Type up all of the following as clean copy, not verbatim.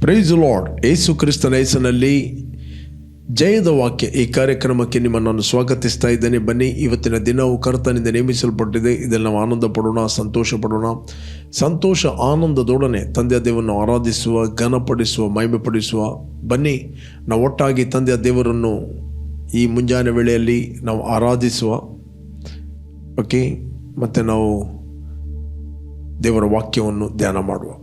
Price the lord. ಯೇಸು ಕ್ರಿಸ್ತನ ಹೆಸರಿನಲ್ಲಿ ಜಯದ ವಾಕ್ಯ ಈ ಕಾರ್ಯಕ್ರಮಕ್ಕೆ ನಿಮ್ಮನ್ನು ಸ್ವಾಗತಿಸ್ತಾ ಇದ್ದೇನೆ. ಬನ್ನಿ, ಇವತ್ತಿನ ದಿನವು ಕರ್ತನಿಂದ ನೇಮಿಸಲ್ಪಟ್ಟಿದೆ. ಇದನ್ನು ನಾವು ಆನಂದ ಪಡೋಣ, ಸಂತೋಷ ಪಡೋಣ. ಸಂತೋಷ ಆನಂದದೊಡನೆ ತಂದೆಯ ದೇವರನ್ನು ಆರಾಧಿಸುವ, ಘನಪಡಿಸುವ, ಮಹಿಮೆಪಡಿಸುವ. ಬನ್ನಿ, ನಾವು ಒಟ್ಟಾಗಿ ತಂದೆಯ ದೇವರನ್ನು ಈ ಮುಂಜಾನೆ ವೇಳೆಯಲ್ಲಿ ನಾವು ಆರಾಧಿಸುವ. ಓಕೆ, ಮತ್ತು ನಾವು ದೇವರ ವಾಕ್ಯವನ್ನು ಧ್ಯಾನ ಮಾಡುವ.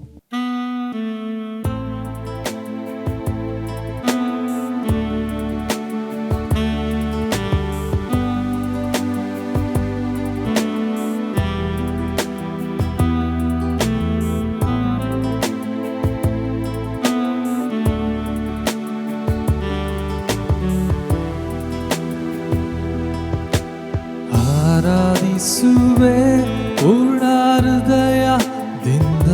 ಆರಾಧಿಸುವೆ ಪೂರ್ಣ ಹೃದಯದಿಂದ,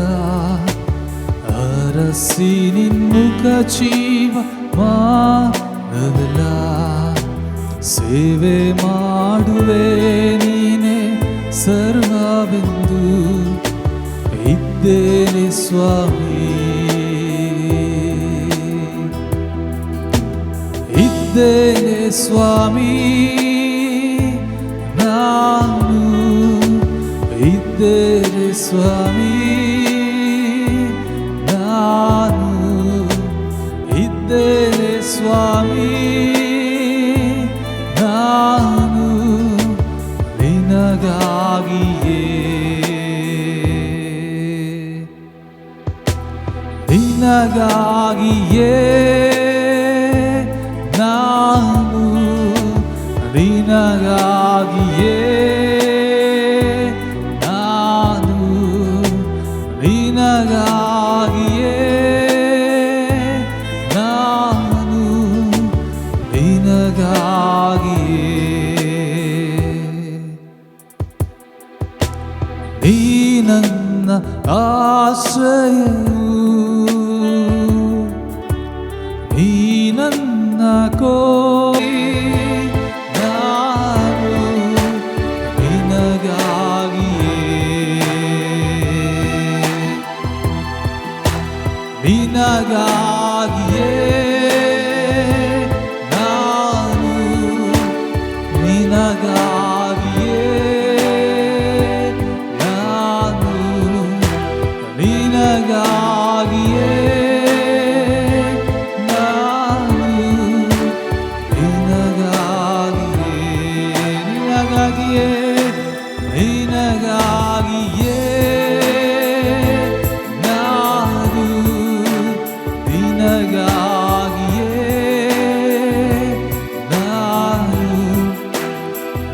ಅರಸಿ ನಿನ್ಮುಖ ಜೀವ ಮಾನವೆಲ್ಲ. ಸೇವೆ ಮಾಡುವೆ ನೀನೆ ಸರ್ವವೆಂದು ಇದ್ದೇನೆ ಸ್ವಾಮಿ, ಇದ್ದೇನೆ ಸ್ವಾಮಿ. ನಾನು ಇದ್ದೇನೆ ಸ್ವಾಮಿ, ನಾನು ಇದ್ದೇನೆ ಸ್ವಾಮಿ. ನಾನು ನಿನಗಾಗಿಯೇ, ನಿನಗಾಗಿಯೇ. ನಾನು ನಿನಗಾಗಿಯೇ, ನಾನು ನಿನಗಾಗಿಯೇ, ನಾನು ನಿನಗಾಗಿಯೇ. ನೀ ನನ್ನ ಆಶ್ರಯವು, ನೀ ನನ್ನ ನಿನಗಾಗಿಯೇ, ನಾನು ನಿನಗಾಗಿಯೇ, ನಾನು ನಿನಗಾಗಿಯೇ, ನಾನು ನಿನಗಾಗಿಯೇ,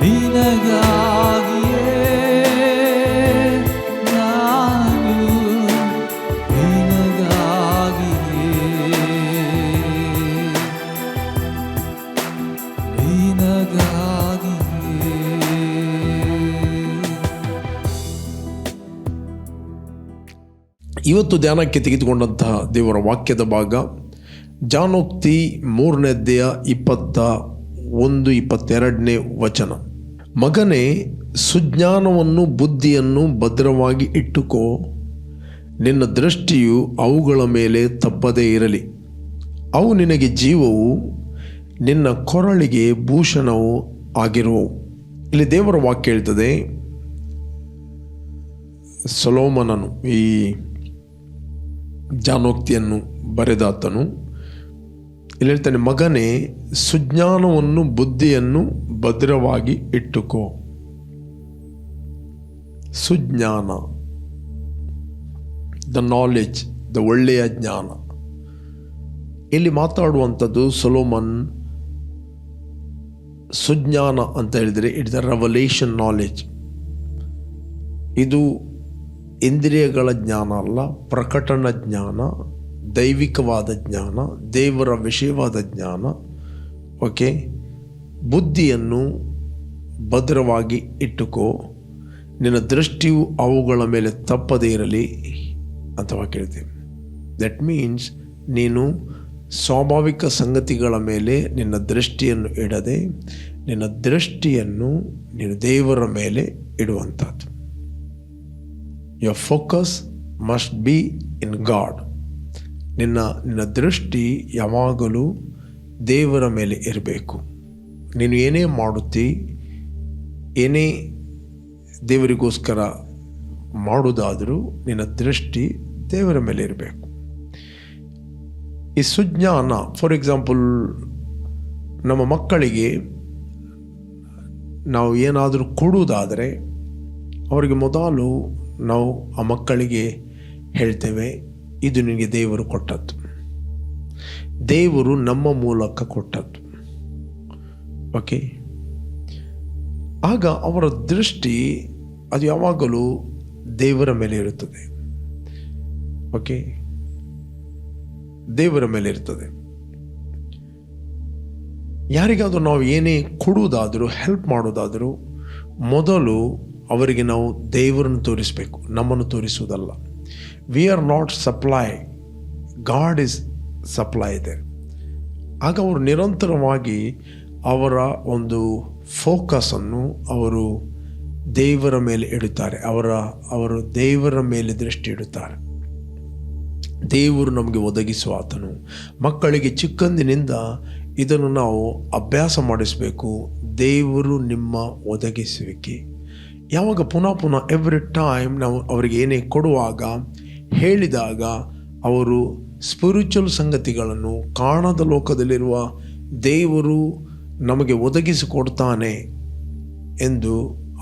ನಿನಗಾಗಿಯೇ, ನಿನಗಾಗಿಯೇ. ಇವತ್ತು ಧ್ಯಾನಕ್ಕೆ ತೆಗೆದುಕೊಂಡಂತಹ ದೇವರ ವಾಕ್ಯದ ಭಾಗ ಜಾನೋಕ್ತಿ 3ನೇ ಅಧ್ಯಾಯ 21-22ನೇ ವಚನ. ಮಗನೇ, ಸುಜ್ಞಾನವನ್ನು ಬುದ್ಧಿಯನ್ನು ಭದ್ರವಾಗಿ ಇಟ್ಟುಕೋ, ನಿನ್ನ ದೃಷ್ಟಿಯು ಅವುಗಳ ಮೇಲೆ ತಪ್ಪದೇ ಇರಲಿ. ಅವು ನಿನಗೆ ಜೀವವು, ನಿನ್ನ ಕೊರಳಿಗೆ ಭೂಷಣವು ಆಗಿರುವವು. ಇಲ್ಲಿ ದೇವರ ವಾಕ್ಯ ಹೇಳ್ತದೆ, ಸೊಲೊಮೋನನು ಈ ಜಾನೋಕ್ತಿಯನ್ನು ಬರೆದಾತನು ಇಲ್ಲಿ ಹೇಳ್ತಾನೆ, ಮಗನೇ, ಸುಜ್ಞಾನವನ್ನು ಬುದ್ಧಿಯನ್ನು ಭದ್ರವಾಗಿ ಇಟ್ಟುಕೋ. ಸುಜ್ಞಾನ, ದ ನಾಲೆಜ್, ದ ಒಳ್ಳೆಯ ಜ್ಞಾನ. ಇಲ್ಲಿ ಮಾತಾಡುವಂಥದ್ದು ಸೊಲೊಮನ್. ಸುಜ್ಞಾನ ಅಂತ ಹೇಳಿದರೆ ಇಟ್ಸ್ ದ ರೆವಲೇಷನ್ ನಾಲೆಜ್. ಇದು ಇಂದ್ರಿಯಗಳ ಜ್ಞಾನ ಅಲ್ಲ, ಪ್ರಕಟಣ ಜ್ಞಾನ, ದೈವಿಕವಾದ ಜ್ಞಾನ, ದೇವರ ವಿಷಯವಾದ ಜ್ಞಾನ. ಓಕೆ, ಬುದ್ಧಿಯನ್ನು ಭದ್ರವಾಗಿ ಇಟ್ಟುಕೋ, ನಿನ್ನ ದೃಷ್ಟಿಯು ಅವುಗಳ ಮೇಲೆ ತಪ್ಪದೇ ಇರಲಿ ಅಥವಾ ಕೇಳ್ತೇವೆ. ದಟ್ ಮೀನ್ಸ್ ನೀನು ಸ್ವಾಭಾವಿಕ ಸಂಗತಿಗಳ ಮೇಲೆ ನಿನ್ನ ದೃಷ್ಟಿಯನ್ನು ಇಡದೆ ನಿನ್ನ ದೃಷ್ಟಿಯನ್ನು ನೀನು ದೇವರ ಮೇಲೆ ಇಡುವಂಥದ್ದು. Your focus must be in God. ನಿನ್ನ ದೃಷ್ಟಿ ಯಾವಾಗಲೂ ದೇವರ ಮೇಲೆ ಇರಬೇಕು. ನೀನು ಏನೇ ಮಾಡುತ್ತಿ, ಏನೇ ದೇವರಿಗೋಸ್ಕರ ಮಾಡುವುದಾದರೂ ನಿನ್ನ ದೃಷ್ಟಿ ದೇವರ ಮೇಲೆ ಇರಬೇಕು. ಈ ಸುಜ್ಞಾನ, ಫಾರ್ ಎಕ್ಸಾಂಪಲ್, ನಮ್ಮ ಮಕ್ಕಳಿಗೆ ನಾವು ಏನಾದರೂ ಕೊಡುವುದಾದರೆ ಅವರಿಗೆ ಮೊದಲು ನಾವು ಆ ಮಕ್ಕಳಿಗೆ ಹೇಳ್ತೇವೆ, ಇದು ನಿನಗೆ ದೇವರು ಕೊಟ್ಟದ್ದು, ದೇವರು ನಮ್ಮ ಮೂಲಕ ಕೊಟ್ಟದ್ದು. ಓಕೆ, ಆಗ ಅವರ ದೃಷ್ಟಿ ಅದು ಯಾವಾಗಲೂ ದೇವರ ಮೇಲೆ ಇರುತ್ತದೆ. ಓಕೆ, ದೇವರ ಮೇಲೆ ಇರ್ತದೆ. ಯಾರಿಗಾದರೂ ನಾವು ಏನೇ ಕೊಡುವುದಾದರೂ, ಹೆಲ್ಪ್ ಮಾಡೋದಾದರೂ ಮೊದಲು ಅವರಿಗೆ ನಾವು ದೇವರನ್ನು ತೋರಿಸಬೇಕು, ನಮ್ಮನ್ನು ತೋರಿಸುವುದಲ್ಲ. We are not supply, God is supply ಇದೆ. ಆಗ ಅವರು ನಿರಂತರವಾಗಿ ಅವರ ಒಂದು ಫೋಕಸನ್ನು ಅವರು ದೇವರ ಮೇಲೆ ಇಡುತ್ತಾರೆ. ಅವರು ದೇವರ ಮೇಲೆ ದೃಷ್ಟಿ ಇಡುತ್ತಾರೆ. ದೇವರು ನಮಗೆ ಒದಗಿಸುವ ಆತನು. ಮಕ್ಕಳಿಗೆ ಚಿಕ್ಕಂದಿನಿಂದ ಇದನ್ನು ನಾವು ಅಭ್ಯಾಸ ಮಾಡಿಸಬೇಕು. ದೇವರು ನಿಮ್ಮ ಒದಗಿಸುವಿಕೆ. ಯಾವಾಗ ಪುನಃ ಎವ್ರಿ ಟೈಮ್ ನಾವು ಅವರಿಗೆ ಏನೇ ಕೊಡುವಾಗ, ಹೇಳಿದಾಗ, ಅವರು ಸ್ಪಿರಿಚುವಲ್ ಸಂಗತಿಗಳನ್ನು, ಕಾಣದ ಲೋಕದಲ್ಲಿರುವ ದೇವರು ನಮಗೆ ಒದಗಿಸಿಕೊಡ್ತಾನೆ ಎಂದು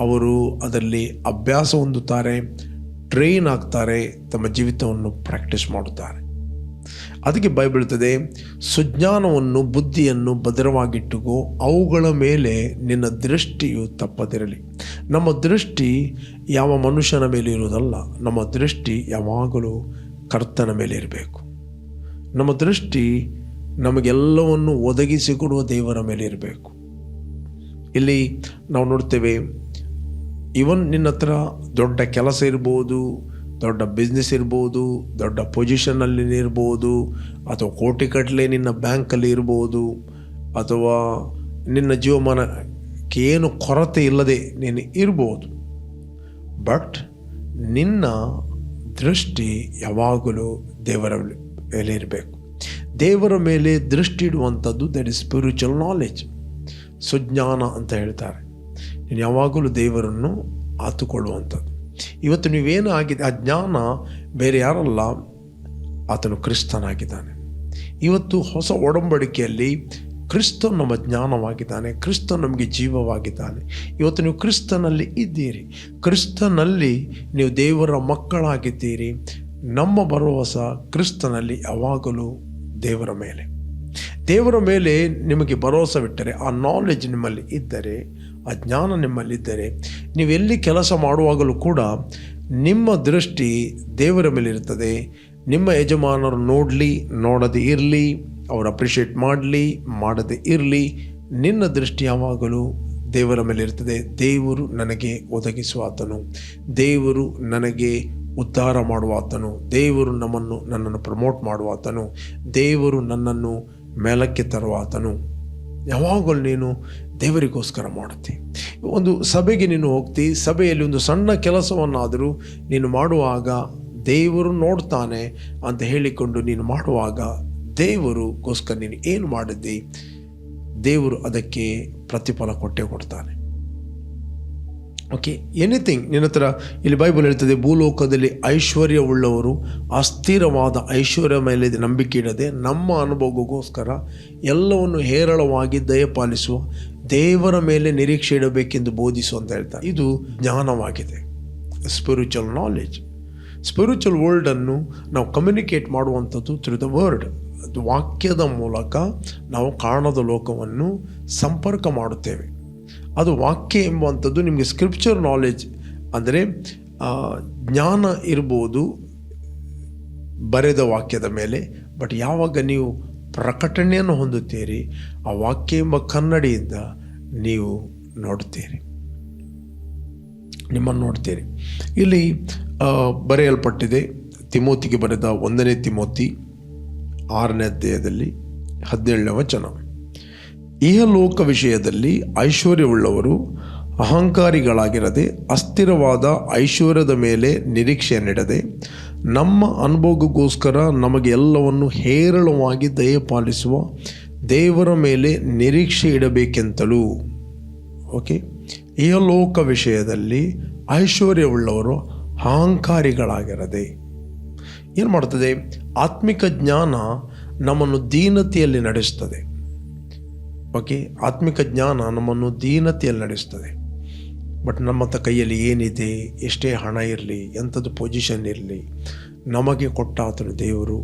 ಅವರು ಅದರಲ್ಲಿ ಅಭ್ಯಾಸ ಹೊಂದುತ್ತಾರೆ, ಟ್ರೈನ್ ಆಗ್ತಾರೆ, ತಮ್ಮ ಜೀವಿತವನ್ನು ಪ್ರಾಕ್ಟೀಸ್ ಮಾಡುತ್ತಾರೆ. ಅದಕ್ಕೆ ಬೈಬಲ್ ಹೇಳ್ತದೆ, ಸುಜ್ಞಾನವನ್ನು, ಬುದ್ಧಿಯನ್ನು ಭದ್ರವಾಗಿಟ್ಟುಕೋ, ಅವುಗಳ ಮೇಲೆ ನಿನ್ನ ದೃಷ್ಟಿಯು ತಪ್ಪದಿರಲಿ. ನಮ್ಮ ದೃಷ್ಟಿ ಯಾವ ಮನುಷ್ಯನ ಮೇಲೆ ಇರುವುದಲ್ಲ, ನಮ್ಮ ದೃಷ್ಟಿ ಯಾವಾಗಲೂ ಕರ್ತನ ಮೇಲೆ ಇರಬೇಕು. ನಮ್ಮ ದೃಷ್ಟಿ ನಮಗೆಲ್ಲವನ್ನು ಒದಗಿಸಿಕೊಡುವ ದೇವರ ಮೇಲೆ ಇರಬೇಕು. ಇಲ್ಲಿ ನಾವು ನೋಡ್ತೇವೆ, ಇವನ್ ನಿನ್ನ ಹತ್ರ ದೊಡ್ಡ ಕೆಲಸ ಇರ್ಬೋದು, ದೊಡ್ಡ ಬಿಸ್ನೆಸ್ ಇರ್ಬೋದು, ದೊಡ್ಡ ಪೊಸಿಷನ್ನಲ್ಲಿ ಇರ್ಬೋದು, ಅಥವಾ ಕೋಟಿಗಟ್ಟಲೆ ನಿನ್ನ ಬ್ಯಾಂಕಲ್ಲಿ ಇರ್ಬೋದು, ಅಥವಾ ನಿನ್ನ ಜೀವಮಾನಕ್ಕೆ ಏನು ಕೊರತೆ ಇಲ್ಲದೆ ನೀನು ಇರ್ಬೋದು. ಬಟ್ ನಿನ್ನ ದೃಷ್ಟಿ ಯಾವಾಗಲೂ ದೇವರ ಮೇಲೆ ಇರಬೇಕು. ದೇವರ ಮೇಲೆ ದೃಷ್ಟಿ ಇಡುವಂಥದ್ದು ದಟ್ ಇಸ್ ಸ್ಪಿರಿಚುವಲ್ ನಾಲೆಜ್, ಸುಜ್ಞಾನ ಅಂತ ಹೇಳ್ತಾರೆ. ನೀನು ಯಾವಾಗಲೂ ದೇವರನ್ನು ಆತುಕೊಳ್ಳುವಂಥದ್ದು. ಇವತ್ತು ನೀವೇನು ಆಗಿದೆ, ಆ ಜ್ಞಾನ ಬೇರೆ ಯಾರಲ್ಲ, ಆತನು ಕ್ರಿಸ್ತನಾಗಿದ್ದಾನೆ. ಇವತ್ತು ಹೊಸ ಒಡಂಬಡಿಕೆಯಲ್ಲಿ ಕ್ರಿಸ್ತ ನಮ್ಮ ಜ್ಞಾನವಾಗಿದ್ದಾನೆ, ಕ್ರಿಸ್ತ ನಮಗೆ ಜೀವವಾಗಿದ್ದಾನೆ. ಇವತ್ತು ನೀವು ಕ್ರಿಸ್ತನಲ್ಲಿ ಇದ್ದೀರಿ, ಕ್ರಿಸ್ತನಲ್ಲಿ ನೀವು ದೇವರ ಮಕ್ಕಳಾಗಿದ್ದೀರಿ. ನಮ್ಮ ಭರವಸೆ ಕ್ರಿಸ್ತನಲ್ಲಿ ಯಾವಾಗಲೂ ದೇವರ ಮೇಲೆ. ದೇವರ ಮೇಲೆ ನಿಮಗೆ ಭರವಸೆವಿಟ್ಟರೆ, ಆ ನಾಲೆಜ್ ನಿಮ್ಮಲ್ಲಿ ಇದ್ದರೆ, ಆ ಜ್ಞಾನ ನಿಮ್ಮಲ್ಲಿದ್ದರೆ, ನೀವೆಲ್ಲಿ ಕೆಲಸ ಮಾಡುವಾಗಲೂ ಕೂಡ ನಿಮ್ಮ ದೃಷ್ಟಿ ದೇವರ ಮೇಲೆ ಇರ್ತದೆ. ನಿಮ್ಮ ಯಜಮಾನರು ನೋಡಲಿ, ನೋಡದೆ ಇರಲಿ, ಅವರು ಅಪ್ರಿಷಿಯೇಟ್ ಮಾಡಲಿ, ಮಾಡದೆ ಇರಲಿ, ನಿನ್ನ ದೃಷ್ಟಿ ಯಾವಾಗಲೂ ದೇವರ ಮೇಲೆ ಇರ್ತದೆ. ದೇವರು ನನಗೆ ಒದಗಿಸುವ ಆತನು, ದೇವರು ನನಗೆ ಉದ್ಧಾರ ಮಾಡುವ ಆತನು, ದೇವರು ನನ್ನನ್ನು ಪ್ರಮೋಟ್ ಮಾಡುವ ಆತನು, ದೇವರು ನನ್ನನ್ನು ಮೇಲಕ್ಕೆ ತರುವ ಆತನು. ಯಾವಾಗಲೂ ನೀನು ದೇವರಿಗೋಸ್ಕರ ಮಾಡುತ್ತಿ. ಒಂದು ಸಭೆಗೆ ನೀನು ಹೋಗ್ತಿ, ಸಭೆಯಲ್ಲಿ ಒಂದು ಸಣ್ಣ ಕೆಲಸವನ್ನಾದರೂ ನೀನು ಮಾಡುವಾಗ ದೇವರು ನೋಡ್ತಾನೆ ಅಂತ ಹೇಳಿಕೊಂಡು ನೀನು ಮಾಡುವಾಗ, ದೇವರಿಗೋಸ್ಕರ ನೀನು ಏನು ಮಾಡಿದ್ದಿ, ದೇವರು ಅದಕ್ಕೆ ಪ್ರತಿಫಲ ಕೊಟ್ಟೇ ಕೊಡ್ತಾನೆ. ಓಕೆ, ಎನಿಥಿಂಗ್ ನಿನ್ನ ಹತ್ರ, ಇಲ್ಲಿ ಬೈಬಲ್ ಹೇಳ್ತದೆ, ಭೂಲೋಕದಲ್ಲಿ ಐಶ್ವರ್ಯವುಳ್ಳವರು ಅಸ್ಥಿರವಾದ ಐಶ್ವರ್ಯ ಮೇಲೆ ನಂಬಿಕೆ ಇಡದೆ ನಮ್ಮ ಅನುಭವಗೋಸ್ಕರ ಎಲ್ಲವನ್ನು ಹೇರಳವಾಗಿ ದಯಪಾಲಿಸುವ ದೇವರ ಮೇಲೆ ನಿರೀಕ್ಷೆ ಇಡಬೇಕೆಂದು ಬೋಧಿಸು ಅಂತ ಹೇಳ್ತಾರೆ. ಇದು ಜ್ಞಾನವಾಗಿದೆ, ಸ್ಪಿರಿಚುವಲ್ ನಾಲೆಜ್. ಸ್ಪಿರಿಚುವಲ್ ವರ್ಲ್ಡನ್ನು ನಾವು ಕಮ್ಯುನಿಕೇಟ್ ಮಾಡುವಂಥದ್ದು ಥ್ರೂ ದ ವರ್ಡ್. ವಾಕ್ಯದ ಮೂಲಕ ನಾವು ಕಾಣದ ಲೋಕವನ್ನು ಸಂಪರ್ಕ ಮಾಡುತ್ತೇವೆ. ಅದು ವಾಕ್ಯ ಎಂಬುವಂಥದ್ದು ನಿಮಗೆ ಸ್ಕ್ರಿಪ್ಚರ್ ನಾಲೆಜ್ ಅಂದರೆ ಜ್ಞಾನ ಇರ್ಬೋದು ಬರೆದ ವಾಕ್ಯದ ಮೇಲೆ. ಬಟ್ ಯಾವಾಗ ನೀವು ಪ್ರಕಟಣೆಯನ್ನು ಹೊಂದುತ್ತೀರಿ, ಆ ವಾಕ್ಯ ಎಂಬ ಕನ್ನಡಿಯಿಂದ ನೀವು ನೋಡ್ತೀರಿ, ನಿಮ್ಮನ್ನು ನೋಡ್ತೀರಿ. ಇಲ್ಲಿ ಬರೆಯಲ್ಪಟ್ಟಿದೆ, ತಿಮೋತಿಗೆ ಬರೆದ 1 ತಿಮೋತಿ 6ನೇ ಅಧ್ಯಾಯದಲ್ಲಿ 17ನೇ ವಚನ, ಇಹಲೋಕ ವಿಷಯದಲ್ಲಿ ಐಶ್ವರ್ಯವುಳ್ಳವರು ಅಹಂಕಾರಿಗಳಾಗಿರದೆ ಅಸ್ಥಿರವಾದ ಐಶ್ವರ್ಯದ ಮೇಲೆ ನಿರೀಕ್ಷೆಯನ್ನಿಡದೆ ನಮ್ಮ ಅನುಭವಗೋಸ್ಕರ ನಮಗೆ ಎಲ್ಲವನ್ನು ಹೇರಳವಾಗಿ ದಯಪಾಲಿಸುವ ದೇವರ ಮೇಲೆ ನಿರೀಕ್ಷೆ ಇಡಬೇಕೆಂತಲೂ. ಓಕೆ, ಇಹಲೋಕ ವಿಷಯದಲ್ಲಿ ಐಶ್ವರ್ಯವುಳ್ಳವರು ಅಹಂಕಾರಿಗಳಾಗಿರದೆ. ಏನು ಮಾಡ್ತದೆ? ಆತ್ಮಿಕ ಜ್ಞಾನ ನಮ್ಮನ್ನು ದೀನತೆಯಲ್ಲಿ ನಡೆಸ್ತದೆ. ಓಕೆ, ಆತ್ಮಿಕ ಜ್ಞಾನ ನಮ್ಮನ್ನು ದೀನತೆಯಲ್ಲಿ ನಡೆಸ್ತದೆ. ಬಟ್ ನಮ್ಮ ಕೈಯಲ್ಲಿ ಏನಿದೆ, ಎಷ್ಟೇ ಹಣ ಇರಲಿ, ಎಂಥದ್ದು ಪೊಸಿಷನ್ ಇರಲಿ, ನಮಗೆ ಕೊಟ್ಟ ಆತನು ದೇವರು,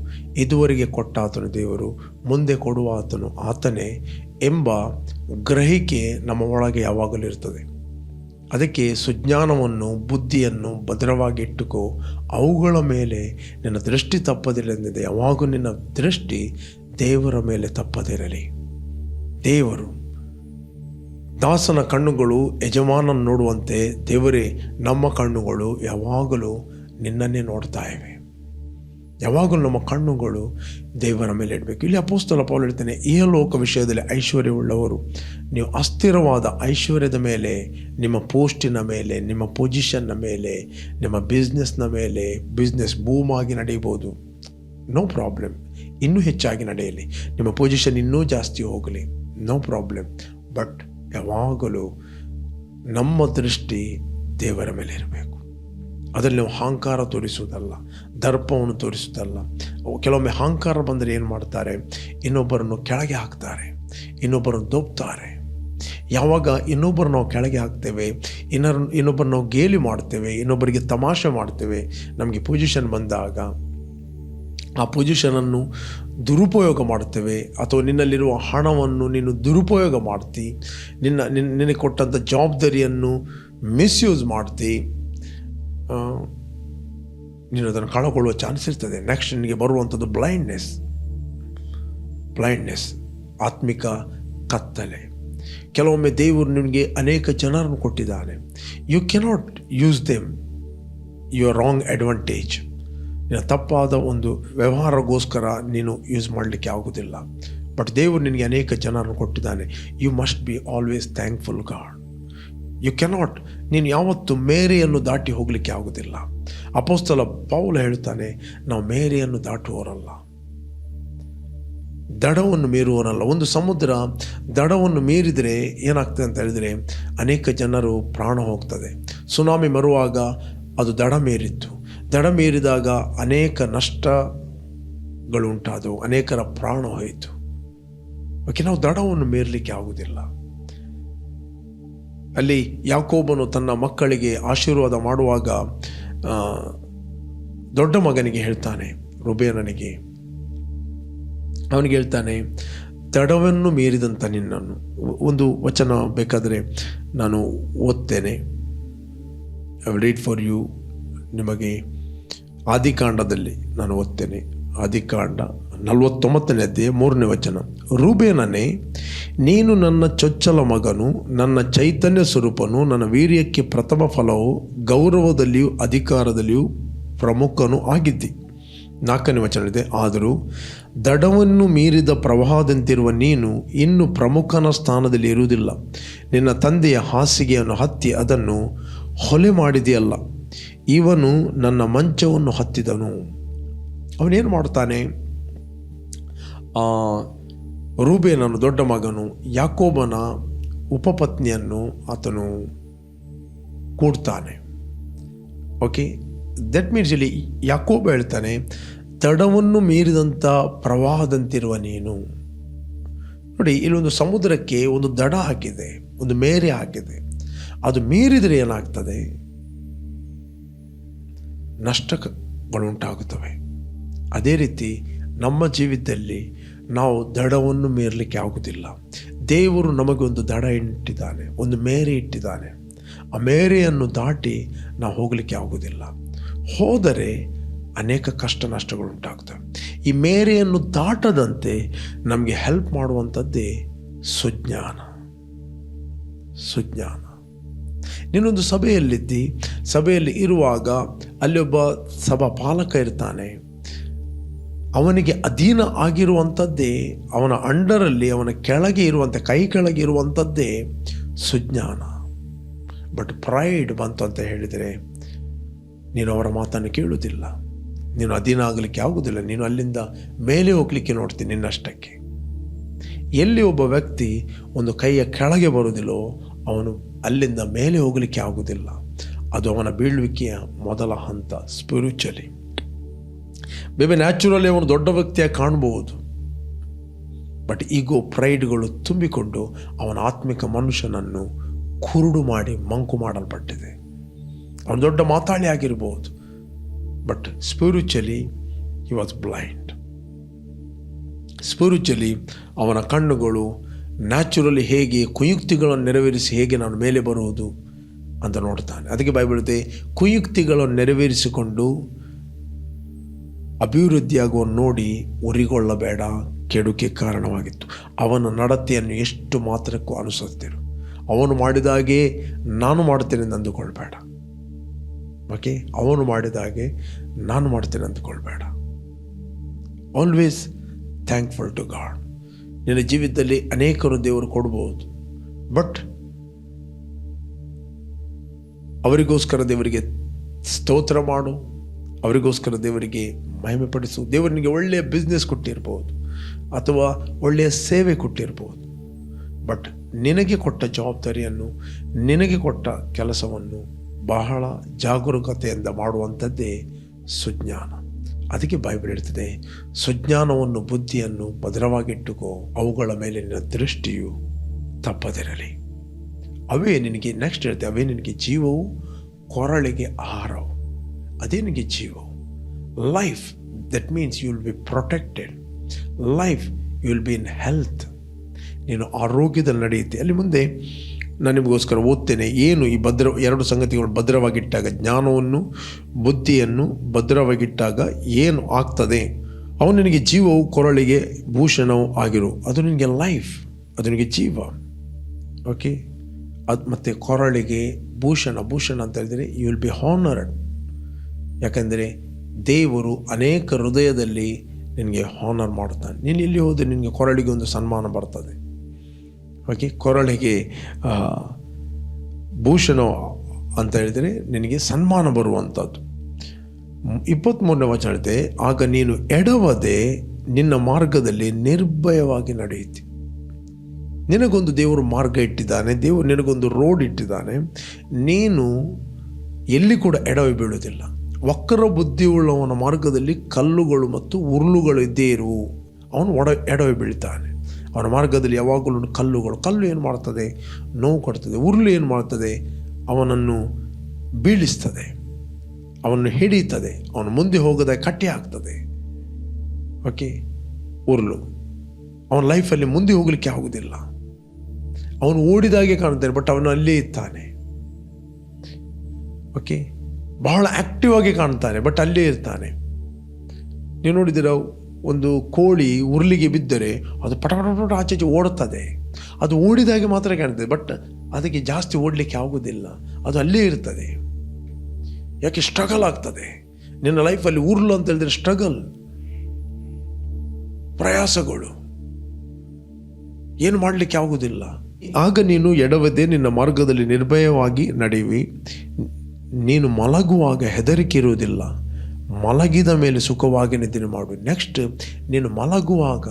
ಇದುವರೆಗೆ ಕೊಟ್ಟ ಆತನು ದೇವರು, ಮುಂದೆ ಕೊಡುವ ಆತನು ಆತನೇ ಎಂಬ ಗ್ರಹಿಕೆ ನಮ್ಮ ಒಳಗೆ ಯಾವಾಗಲೂ ಇರ್ತದೆ. ಅದಕ್ಕೆ ಸುಜ್ಞಾನವನ್ನು, ಬುದ್ಧಿಯನ್ನು ಭದ್ರವಾಗಿ ಇಟ್ಟುಕೋ, ಅವುಗಳ ಮೇಲೆ ನಿನ್ನ ದೃಷ್ಟಿ ತಪ್ಪದಿರಲಿದೆ. ಯಾವಾಗೂ ನಿನ್ನ ದೃಷ್ಟಿ ದೇವರ ಮೇಲೆ ತಪ್ಪದಿರಲಿ. ದೇವರು, ದಾಸನ ಕಣ್ಣುಗಳು ಯಜಮಾನನ ನೋಡುವಂತೆ ದೇವರೇ ನಮ್ಮ ಕಣ್ಣುಗಳು ಯಾವಾಗಲೂ ನಿನ್ನನ್ನೇ ನೋಡ್ತಾ ಇವೆ. ಯಾವಾಗಲೂ ನಮ್ಮ ಕಣ್ಣುಗಳು ದೇವರ ಮೇಲೆ ಇಡಬೇಕು. ಇಲ್ಲಿ ಅಪೊಸ್ತಲ ಪೌಲ ಹೇಳ್ತಾನೆ, ಇಹಲೋಕ ವಿಷಯದಲ್ಲಿ ಐಶ್ವರ್ಯವುಳ್ಳವರು, ನೀವು ಅಸ್ಥಿರವಾದ ಐಶ್ವರ್ಯದ ಮೇಲೆ, ನಿಮ್ಮ ಪೋಸ್ಟಿನ ಮೇಲೆ, ನಿಮ್ಮ ಪೊಸಿಷನ್ನ ಮೇಲೆ, ನಿಮ್ಮ ಬಿಸ್ನೆಸ್ನ ಮೇಲೆ, ಬಿಸ್ನೆಸ್ ಬೂಮ್ ಆಗಿ ನಡೆಯಬಹುದು, ನೋ ಪ್ರಾಬ್ಲಮ್. ಇನ್ನೂ ಹೆಚ್ಚಾಗಿ ನಡೆಯಲಿ, ನಿಮ್ಮ ಪೊಸಿಷನ್ ಇನ್ನೂ ಜಾಸ್ತಿ ಹೋಗಲಿ, ನೋ ಪ್ರಾಬ್ಲಮ್. ಬಟ್ ಯಾವಾಗಲೂ ನಮ್ಮ ದೃಷ್ಟಿ ದೇವರ ಮೇಲೆ ಇರಬೇಕು. ಅದರಲ್ಲಿ ನಾವು ಅಹಂಕಾರ ತೋರಿಸುವುದಲ್ಲ, ದರ್ಪವನ್ನು ತೋರಿಸುವುದಲ್ಲ. ಕೆಲವೊಮ್ಮೆ ಅಹಂಕಾರ ಬಂದರೆ ಏನು ಮಾಡ್ತಾರೆ? ಇನ್ನೊಬ್ಬರನ್ನು ಕೆಳಗೆ ಹಾಕ್ತಾರೆ, ಇನ್ನೊಬ್ಬರನ್ನು ದೊಬ್ತಾರೆ. ಯಾವಾಗ ಇನ್ನೊಬ್ಬರು ನಾವು ಕೆಳಗೆ ಹಾಕ್ತೇವೆ, ಇನ್ನೊಬ್ಬರು ನಾವು ಗೇಲಿ ಮಾಡ್ತೇವೆ, ಇನ್ನೊಬ್ಬರಿಗೆ ತಮಾಷೆ ಮಾಡ್ತೇವೆ, ನಮಗೆ ಪೊಸಿಷನ್ ಬಂದಾಗ ಆ ಪೊಸಿಷನನ್ನು ದುರುಪಯೋಗ ಮಾಡ್ತೇವೆ, ಅಥವಾ ನಿನ್ನಲ್ಲಿರುವ ಹಣವನ್ನು ನೀನು ದುರುಪಯೋಗ ಮಾಡ್ತಿ, ನಿನಗೆ ಕೊಟ್ಟಂಥ ಜವಾಬ್ದಾರಿಯನ್ನು ಮಿಸ್ಯೂಸ್ ಮಾಡ್ತಿ, ನೀನು ಅದನ್ನು ಕಳ್ಕೊಳ್ಳುವ ಚಾನ್ಸ್ ಇರ್ತದೆ. ನೆಕ್ಸ್ಟ್ ನಿನಗೆ ಬರುವಂಥದ್ದು ಬ್ಲೈಂಡ್ನೆಸ್, ಆತ್ಮಿಕ ಕತ್ತಲೆ. ಕೆಲವೊಮ್ಮೆ ದೇವರು ನಿನಗೆ ಅನೇಕ ಜನರನ್ನು ಕೊಟ್ಟಿದ್ದಾನೆ. You cannot use them your wrong advantage. ನಿನ್ನ ತಪ್ಪಾದ ಒಂದು ವ್ಯವಹಾರಗೋಸ್ಕರ ನೀನು ಯೂಸ್ ಮಾಡಲಿಕ್ಕೆ ಆಗೋದಿಲ್ಲ. ಬಟ್ ದೇವರು ನಿನಗೆ ಅನೇಕ ಜನರನ್ನು ಕೊಟ್ಟಿದ್ದಾನೆ. You must be always thankful God. You cannot, ನೀನು ಯಾವತ್ತು ಮೇರೆಯನ್ನು ದಾಟಿ ಹೋಗಲಿಕ್ಕೆ ಆಗೋದಿಲ್ಲ. ಅಪೊಸ್ತಲ ಪೌಲ ಹೇಳ್ತಾನೆ, ನಾವು ಮೇರೆಯನ್ನು ದಾಟುವವರಲ್ಲ, ದಡವನ್ನು ಮೀರುವವರಲ್ಲ. ಒಂದು ಸಮುದ್ರ ದಡವನ್ನು ಮೀರಿದರೆ ಏನಾಗ್ತದೆ ಅಂತ ಹೇಳಿದರೆ, ಅನೇಕ ಜನರು ಪ್ರಾಣ ಹೋಗ್ತದೆ. ಸುನಾಮಿ ಬರುವಾಗ ಅದು ದಡ ಮೀರಿತ್ತು. ದಡ ಮೀರಿದಾಗ ಅನೇಕ ನಷ್ಟಗಳು ಉಂಟಾದವು, ಅನೇಕರ ಪ್ರಾಣ ಹೋಯಿತು. ಓಕೆ, ನಾವು ದಡವನ್ನು ಮೀರಲಿಕ್ಕೆ ಆಗುವುದಿಲ್ಲ. ಅಲ್ಲಿ ಯಾಕೋಬನು ತನ್ನ ಮಕ್ಕಳಿಗೆ ಆಶೀರ್ವಾದ ಮಾಡುವಾಗ ದೊಡ್ಡ ಮಗನಿಗೆ ಹೇಳ್ತಾನೆ, ರೂಬೇನನಿಗೆ, ಅವನಿಗೆ ಹೇಳ್ತಾನೆ, ದಡವನ್ನು ಮೀರಿದಂಥ ನಿನ್ನನ್ನು. ಒಂದು ವಚನ ಬೇಕಾದರೆ ನಾನು ಓದ್ತೇನೆ, I will read for you. ನಿಮಗೆ ಆದಿಕಾಂಡದಲ್ಲಿ ನಾನು ಓದ್ತೇನೆ. ಆದಿಕಾಂಡ 49ನೇ ಅಧ್ಯಾಯ 3ನೇ ವಚನ. ರೂಬೇನನೇ, ನೀನು ನನ್ನ ಚೊಚ್ಚಲ ಮಗನು, ನನ್ನ ಚೈತನ್ಯ ಸ್ವರೂಪನು, ನನ್ನ ವೀರ್ಯಕ್ಕೆ ಪ್ರಥಮ ಫಲವು, ಗೌರವದಲ್ಲಿಯೂ ಅಧಿಕಾರದಲ್ಲಿಯೂ ಪ್ರಮುಖನು ಆಗಿದ್ದಿ. 4ನೇ ವಚನ ಇದೆ, ಆದರೂ ದಡವನ್ನು ಮೀರಿದ ಪ್ರವಾಹದಂತಿರುವ ನೀನು ಇನ್ನು ಪ್ರಮುಖನ ಸ್ಥಾನದಲ್ಲಿ ಇರುವುದಿಲ್ಲ. ನಿನ್ನ ತಂದೆಯ ಹಾಸಿಗೆಯನ್ನು ಹತ್ತಿ ಅದನ್ನು ಹೊಲೆ ಮಾಡಿದೆಯಲ್ಲ. ಇವನು ನನ್ನ ಮಂಚವನ್ನು ಹತ್ತಿದನು. ಅವನೇನು ಮಾಡ್ತಾನೆ? ರೂಬೇನನು ದೊಡ್ಡ ಮಗನು, ಯಾಕೋಬನ ಉಪಪತ್ನಿಯನ್ನು ಆತನು ಕೂಡ್ತಾನೆ. ಓಕೆ, ದಟ್ ಮೀನ್ಸ್ ಇಲ್ಲಿ ಯಾಕೋಬ ಹೇಳ್ತಾನೆ, ದಡವನ್ನು ಮೀರಿದಂಥ ಪ್ರವಾಹದಂತಿರುವ ನೀನು. ನೋಡಿ, ಇಲ್ಲೊಂದು ಸಮುದ್ರಕ್ಕೆ ಒಂದು ದಡ ಹಾಕಿದೆ, ಒಂದು ಮೇರೆ ಹಾಕಿದೆ. ಅದು ಮೀರಿದರೆ ಏನಾಗ್ತದೆ? ನಷ್ಟಗಳುಂಟಾಗುತ್ತವೆ. ಅದೇ ರೀತಿ ನಮ್ಮ ಜೀವಿತದಲ್ಲಿ ನಾವು ದಡವನ್ನು ಮೀರಲಿಕ್ಕೆ ಆಗುವುದಿಲ್ಲ. ದೇವರು ನಮಗೆ ಒಂದು ದಡ ಇಟ್ಟಿದ್ದಾನೆ, ಒಂದು ಮೇರೆ ಇಟ್ಟಿದ್ದಾನೆ. ಆ ಮೇರೆಯನ್ನು ದಾಟಿ ನಾವು ಹೋಗಲಿಕ್ಕೆ ಆಗುವುದಿಲ್ಲ. ಹೋದರೆ ಅನೇಕ ಕಷ್ಟ ನಷ್ಟಗಳುಂಟಾಗ್ತವೆ. ಈ ಮೇರೆಯನ್ನು ದಾಟದಂತೆ ನಮಗೆ ಹೆಲ್ಪ್ ಮಾಡುವಂಥದ್ದೇ ಸುಜ್ಞಾನ. ನೀನೊಂದು ಸಭೆಯಲ್ಲಿದ್ದಿ, ಸಭೆಯಲ್ಲಿ ಇರುವಾಗ ಅಲ್ಲಿ ಒಬ್ಬ ಸಭಾ ಪಾಲಕ ಇರ್ತಾನೆ. ಅವನಿಗೆ ಅಧೀನ ಆಗಿರುವಂಥದ್ದೇ, ಅವನ ಅಂಡರಲ್ಲಿ, ಅವನ ಕೆಳಗೆ ಇರುವಂಥ, ಕೈ ಕೆಳಗೆ ಇರುವಂಥದ್ದೇ ಸುಜ್ಞಾನ. ಬಟ್ ಪ್ರೈಡ್ ಬಂತು ಅಂತ ಹೇಳಿದರೆ ನೀನು ಅವರ ಮಾತನ್ನು ಕೇಳುವುದಿಲ್ಲ. ನೀನು ಅಧೀನ ಆಗಲಿಕ್ಕೆ ಆಗುವುದಿಲ್ಲ. ನೀನು ಅಲ್ಲಿಂದ ಮೇಲೆ ಹೋಗಲಿಕ್ಕೆ ನೋಡ್ತೀನಿ ನಿನ್ನಷ್ಟಕ್ಕೆ. ಎಲ್ಲಿ ಒಬ್ಬ ವ್ಯಕ್ತಿ ಒಂದು ಕೈಯ ಕೆಳಗೆ ಬರುವುದಿಲ್ಲೋ ಅವನು ಅಲ್ಲಿಂದ ಮೇಲೆ ಹೋಗಲಿಕ್ಕೆ ಆಗುವುದಿಲ್ಲ. ಅದು ಅವನ ಬೀಳುವಿಕೆಯ ಮೊದಲ ಹಂತ ಸ್ಪಿರಿಚುವಲಿ. ಬೇಬೆ ನ್ಯಾಚುರಲಿ ಅವನು ದೊಡ್ಡ ವ್ಯಕ್ತಿಯಾಗಿ ಕಾಣಬಹುದು, ಬಟ್ ಈಗೋ ಪ್ರೈಡ್ಗಳು ತುಂಬಿಕೊಂಡು ಅವನ ಆತ್ಮಿಕ ಮನುಷ್ಯನನ್ನು ಕುರುಡು ಮಾಡಿ ಮಂಕು ಮಾಡಲ್ಪಟ್ಟಿದೆ. ಅವನು ದೊಡ್ಡ ಮಾತಾಳಿ ಆಗಿರ್ಬೋದು, but spiritually he was blind. Spiritually ಅವನ ಕಣ್ಣುಗಳು ನ್ಯಾಚುರಲಿ ಹೇಗೆ ಕುಯುಕ್ತಿಗಳನ್ನು ನೆರವೇರಿಸಿ ಹೇಗೆ ನಾನು ಮೇಲೆ ಬರುವುದು ಅಂತ ನೋಡ್ತಾನೆ. ಅದಕ್ಕೆ ಬೈಬಲ್ ಹೇಳುತ್ತೆ, ಕುಯುಕ್ತಿಗಳನ್ನು ನೆರವೇರಿಸಿಕೊಂಡು ಅಭಿವೃದ್ಧಿಯಾಗುವ ನೋಡಿ ಉರಿಗೊಳ್ಳಬೇಡ, ಕೆಡುಕೆ ಕಾರಣವಾಗಿತ್ತು. ಅವನ ನಡತೆಯನ್ನು ಎಷ್ಟು ಮಾತ್ರಕ್ಕೂ ಅನುಸರಿಸ್ತೇನೆ. ಅವನು ಮಾಡಿದಾಗೆ ನಾನು ಮಾಡ್ತೇನೆ ಎಂದು ಅಂದುಕೊಳ್ಬೇಡ. ಓಕೆ, ಅವನು ಮಾಡಿದಾಗೆ ನಾನು ಮಾಡ್ತೇನೆ ಅಂದುಕೊಳ್ಬೇಡ. Always thankful to God. ನಿನ್ನ ಜೀವಿತದಲ್ಲಿ ಅನೇಕರು ದೇವರು ಕೊಡ್ಬೋದು, ಬಟ್ ಅವರಿಗೋಸ್ಕರ ದೇವರಿಗೆ ಸ್ತೋತ್ರ ಮಾಡು, ಅವರಿಗೋಸ್ಕರ ದೇವರಿಗೆ ಮಹಿಮೆ ಪಡಿಸು. ದೇವರು ನಿನಗೆ ಒಳ್ಳೆಯ ಬಿಸ್ನೆಸ್ ಕೊಟ್ಟಿರ್ಬೋದು ಅಥವಾ ಒಳ್ಳೆಯ ಸೇವೆ ಕೊಟ್ಟಿರ್ಬೋದು, ಬಟ್ ನಿನಗೆ ಕೊಟ್ಟ ಜವಾಬ್ದಾರಿಯನ್ನು, ನಿನಗೆ ಕೊಟ್ಟ ಕೆಲಸವನ್ನು ಬಹಳ ಜಾಗರೂಕತೆಯಿಂದ ಮಾಡುವಂಥದ್ದೇ ಸುಜ್ಞಾನ. ಅದಕ್ಕೆ ಬೈಬಲ್ ಹೇಳ್ತದೆ, ಸುಜ್ಞಾನವನ್ನು, ಬುದ್ಧಿಯನ್ನು ಭದ್ರವಾಗಿಟ್ಟುಕೋ, ಅವುಗಳ ಮೇಲೆ ನಿನ್ನ ದೃಷ್ಟಿಯು ತಪ್ಪದಿರಲಿ. ಅವೇ ನಿನಗೆ ನೆಕ್ಸ್ಟ್ ಹೇಳ್ತೆ, ಅವೇ ನಿನಗೆ ಜೀವವು, ಕೊರಳಿಗೆ ಆಹಾರವು. ಅದೇ ನಿನಗೆ ಜೀವವು. Life, that means you will be protected. Life you will be in health. ನೀನು ಆರೋಗ್ಯದಲ್ಲಿ ನಡೆಯುತ್ತೆ. ಅಲ್ಲಿ ಮುಂದೆ ನಾನು ನಿಮಗೋಸ್ಕರ ಓದ್ತೇನೆ. ಏನು ಈ ಎರಡು ಸಂಗತಿಗಳು ಭದ್ರವಾಗಿಟ್ಟಾಗ, ಜ್ಞಾನವನ್ನು ಬುದ್ಧಿಯನ್ನು ಭದ್ರವಾಗಿಟ್ಟಾಗ ಏನು ಆಗ್ತದೆ? ಅವನು ನಿನಗೆ ಜೀವವು, ಕೊರಳಿಗೆ ಭೂಷಣವು ಆಗಿರು. ಅದು ನಿನಗೆ ಲೈಫ್, ಅದು ನಿನಗೆ ಜೀವ. ಓಕೆ, ಅದು ಮತ್ತು ಕೊರಳಿಗೆ ಭೂಷಣ ಅಂತ ಹೇಳಿದರೆ ಯು ವಿಲ್ ಬಿ ಹಾನರ್ಡ್. ಯಾಕಂದರೆ ದೇವರು ಅನೇಕ ಹೃದಯದಲ್ಲಿ ನಿನಗೆ ಹಾನರ್ ಮಾಡ್ತಾನೆ. ನೀನು ಎಲ್ಲಿ ಹೋದರೆ ನಿನಗೆ ಕೊರಳಿಗೆ ಒಂದು ಸನ್ಮಾನ ಬರ್ತದೆ. ಓಕೆ, ಕೊರಳಿಗೆ ಭೂಷಣ ಅಂತ ಹೇಳಿದರೆ ನಿನಗೆ ಸನ್ಮಾನ ಬರುವಂಥದ್ದು. 23ನೇ ವಚನ ಹೇಳುತ್ತೆ, ಆಗ ನೀನು ಎಡವದೆ ನಿನ್ನ ಮಾರ್ಗದಲ್ಲಿ ನಿರ್ಭಯವಾಗಿ ನಡೆಯುತ್ತಿ. ನಿನಗೊಂದು ದೇವರು ಮಾರ್ಗ ಇಟ್ಟಿದ್ದಾನೆ, ದೇವರು ನಿನಗೊಂದು ರೋಡ್ ಇಟ್ಟಿದ್ದಾನೆ. ನೀನು ಎಲ್ಲಿ ಕೂಡ ಎಡವಿ ಬೀಳುವುದಿಲ್ಲ. ವಕ್ರ ಬುದ್ಧಿಯುಳ್ಳವನ ಮಾರ್ಗದಲ್ಲಿ ಕಲ್ಲುಗಳು ಮತ್ತು ಉರುಳುಗಳು ಇದ್ದೇ ಇರುವು. ಅವನು ಎಡವಿ ಬೀಳ್ತಾನೆ. ಅವನ ಮಾರ್ಗದಲ್ಲಿ ಯಾವಾಗಲೂ ಕಲ್ಲು ಏನು ಮಾಡ್ತದೆ? ನೋವು ಕೊಡ್ತದೆ. ಉರುಳು ಏನು ಮಾಡ್ತದೆ? ಅವನನ್ನು ಬೀಳಿಸ್ತದೆ, ಅವನನ್ನು ಹಿಡಿಯುತ್ತದೆ, ಅವನು ಮುಂದೆ ಹೋಗದೆ ಕಟ್ಟಿ ಹಾಕ್ತದೆ. ಓಕೆ, ಉರುಳು ಅವನ ಲೈಫಲ್ಲಿ ಮುಂದೆ ಹೋಗಲಿಕ್ಕೆ ಆಗುವುದಿಲ್ಲ. ಅವನು ಓಡಿದಾಗೆ ಕಾಣ್ತಾನೆ, ಬಟ್ ಅವನು ಅಲ್ಲೇ ಇರ್ತಾನೆ. ಓಕೆ, ಬಹಳ ಆ್ಯಕ್ಟಿವ್ ಆಗಿ ಕಾಣ್ತಾನೆ, ಬಟ್ ಅಲ್ಲೇ ಇರ್ತಾನೆ. ನೀವು ನೋಡಿದ್ದೀರ, ಒಂದು ಕೋಳಿ ಉರುಳಿಗೆ ಬಿದ್ದರೆ ಅದು ಪಟ ಆಚೆ ಓಡುತ್ತದೆ. ಅದು ಓಡಿದಾಗೆ ಮಾತ್ರ ಕಾಣ್ತದೆ, ಬಟ್ ಅದಕ್ಕೆ ಜಾಸ್ತಿ ಓಡಲಿಕ್ಕೆ ಆಗೋದಿಲ್ಲ. ಅದು ಅಲ್ಲೇ ಇರ್ತದೆ. ಯಾಕೆ? ಸ್ಟ್ರಗಲ್ ಆಗ್ತದೆ. ನಿನ್ನ ಲೈಫಲ್ಲಿ ಉರುಳು ಅಂತ ಹೇಳಿದ್ರೆ ಸ್ಟ್ರಗಲ್, ಪ್ರಯಾಸಗಳು, ಏನು ಮಾಡಲಿಕ್ಕೆ ಆಗುವುದಿಲ್ಲ. ಆಗ ನೀನು ಎಡವದೆ ನಿನ್ನ ಮಾರ್ಗದಲ್ಲಿ ನಿರ್ಭಯವಾಗಿ ನಡೆಯುವಿ. ನೀನು ಮಲಗುವಾಗ ಹೆದರಿಕೆ ಇರುವುದಿಲ್ಲ, ಮಲಗಿದ ಮೇಲೆ ಸುಖವಾಗಿ ನಿದ್ರೆ ಮಾಡುವಿ. ನೆಕ್ಸ್ಟ್, ನೀನು ಮಲಗುವಾಗ